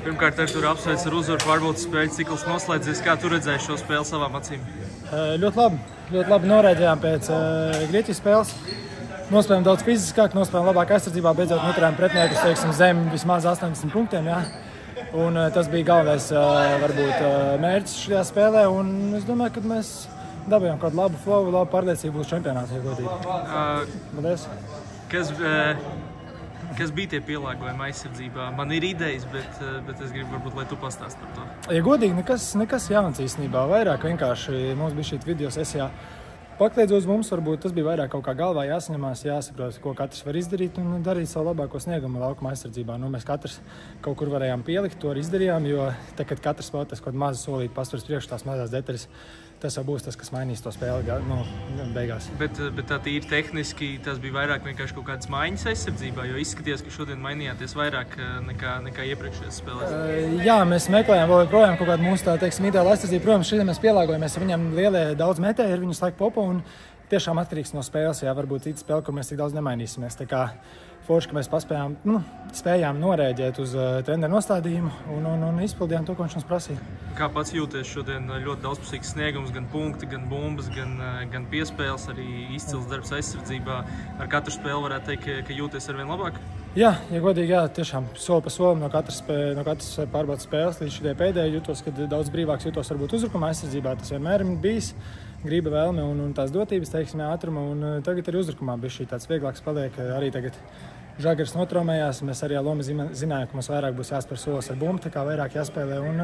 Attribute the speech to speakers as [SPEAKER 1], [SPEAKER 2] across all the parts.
[SPEAKER 1] Pirmkārt, Artur, apsveic ar uzvaru pārbaudas spēļu cikls noslēdzies. Kā tu redzēji šo spēli savām acīm?
[SPEAKER 2] Ļoti labi norēģējām pēc Grieķijas spēles. Nospēlējām daudz fiziskāk, nospēlējām labāk aizsardzībā, beidzot noturējām pretiniekus, teiksim, zem vismaz 80 punktiem. Jā. Un tas bija galvenais varbūt mērķis šajā spēlē. Un es domāju, ka mēs dabījām kādu labu flow, labu pārliecību uz čempionātu, ja godīgi. Paldies!
[SPEAKER 1] Kas bija tie pielāgojumi aizsardzībā? Man ir idejas, bet es gribu, varbūt, lai tu pastāsti par to.
[SPEAKER 2] Ja godīgi, nekas jauns īstenībā. Vairāk vienkārši mums bija šī video sesijā. Pakliedz uz mums, varbūt tas bija vairāk kaut kā galvā jāsaņemās, jāsaprot, ko katrs var izdarīt un darīt savu labāko sniegumu laukuma aizsardzībā. Mēs katrs kaut kur varējām pielikt, to arī izdarījām, jo tad, kad katrs spēlētājs kaut mazu solīti pasturas priekš tās mazās detaļas, tas jau būs tas, kas mainīs to spēli beigās.
[SPEAKER 1] Bet tā tīri tehniski tas bija vairāk vienkārši kaut kādas maiņas aizsardzībā, jo izskatījās, ka šodien mainījāties vairāk nekā iepriekšējās spēlēs.
[SPEAKER 2] Jā, mēs meklējām vēl projām kaut kādu mūsu, tā teiksim, ideālu aizsardzību. Protams, šodien mēs pielāgojamies, viņam lielie daudz metēji ir viņu slēgt popu un tiešām atkarīgs no spēles. Jā, varbūt cita spēle, kur mēs tik daudz nemainīsimies. Tā kā forši, ka mēs spējām norēģēt uz treneru nostādījumu un izpildījām to, ko viņš mums prasīja.
[SPEAKER 1] Kā pats jūties šodien? Ļoti daudzpusīgs sniegums, gan punkti, gan bumbas, gan piespēles, arī izcils darbs aizsardzībā. Ar katru spēli varētu teikt, ka jūties arvien labāk?
[SPEAKER 2] Jā, ja godīgi, jā, tiešām soli pa solim no katras pārbaudas spēles līdz šitai pēdējai jūtos, kad daudz brīvāks jūtos varbūt uzbrukuma aizsardzībā. Tas vienmēr ir bijis grība, vēlme un tās dotības, teiksim, ātruma. Un tagad arī uzbrukumā bija šī tāds vieglāks paliek. Arī tagad Žagars notraumējās. Mēs arī Lomi zinājām, ka mums vairāk būs jāspēr solis ar bumbu, tā kā vairāk jāspēlē. Un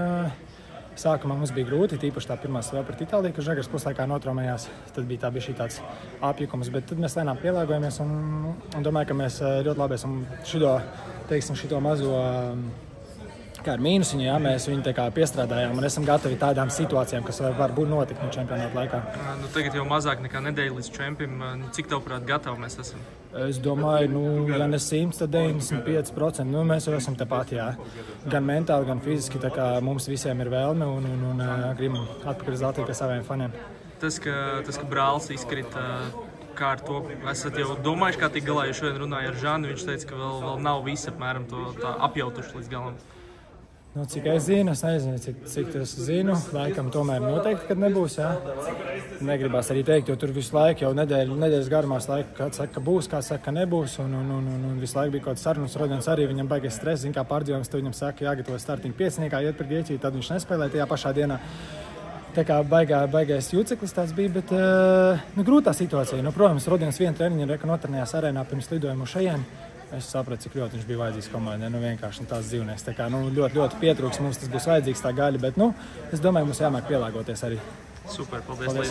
[SPEAKER 2] sākumā mums bija grūti, tīpaši tā pirmā spēle pret Itāliju, kad Žagars puslaikā notraumējās. Tad bija šī tāds apjukums, bet tad mēs lēnām pielāgojamies un domāju, ka mēs ļoti labi esam šito mazo kā ar mīnusiņu, jā, mēs viņu piestrādājām un esam gatavi tādām situācijām, kas var būt notikt no čempionāta laikā.
[SPEAKER 1] Tagad jau mazāk nekā nedēļa līdz čempim. Cik tavuprāt gatavi mēs esam?
[SPEAKER 2] Es domāju, ja ne 100, tad 95%. Mēs jau esam tepat, jā. Gan mentāli, gan fiziski, tā kā mums visiem ir vēlme un gribam atpakaļ zeltīt pie saviem faniem.
[SPEAKER 1] Tas, ka brālis izkrita, kā ar to esat jau domājuši, kā tik galā, jo šodien runāja ar Žanu, viņš teica, ka vēl nav visi apmēram to apjautuši līdz galam.
[SPEAKER 2] Cik es zinu, es nezinu, cik es zinu, laikam tomēr noteikti, kad nebūs, jā. Negribās arī teikt, jo tur visu laiku jau nedēļas garumās laiku, kāds saka, ka būs, kāds saka, ka nebūs, un visu laiku bija kaut kāds sarunas, rodienas arī viņam baigais stress, zin kā pārdzīvojums, tad viņam saka, jāgatavo startiņu pieciniekā, iet par Grieķiju, tad viņš nespēlē tajā pašā dienā. Tā kā baigais jūceklis tāds bija, bet grūtā situācija. Protams, rodienas viena treniņa notrenējās arēnā pirms lidojumu šajien. Es sapratu, cik ļoti viņš bija vajadzīgs komandai. Vienkārši tās dzīvnieks. Tā kā ļoti pietrūks mums tas būs vajadzīgs tā gaļa, bet es domāju, mums jāmāk pielāgoties arī.
[SPEAKER 1] Super, paldies.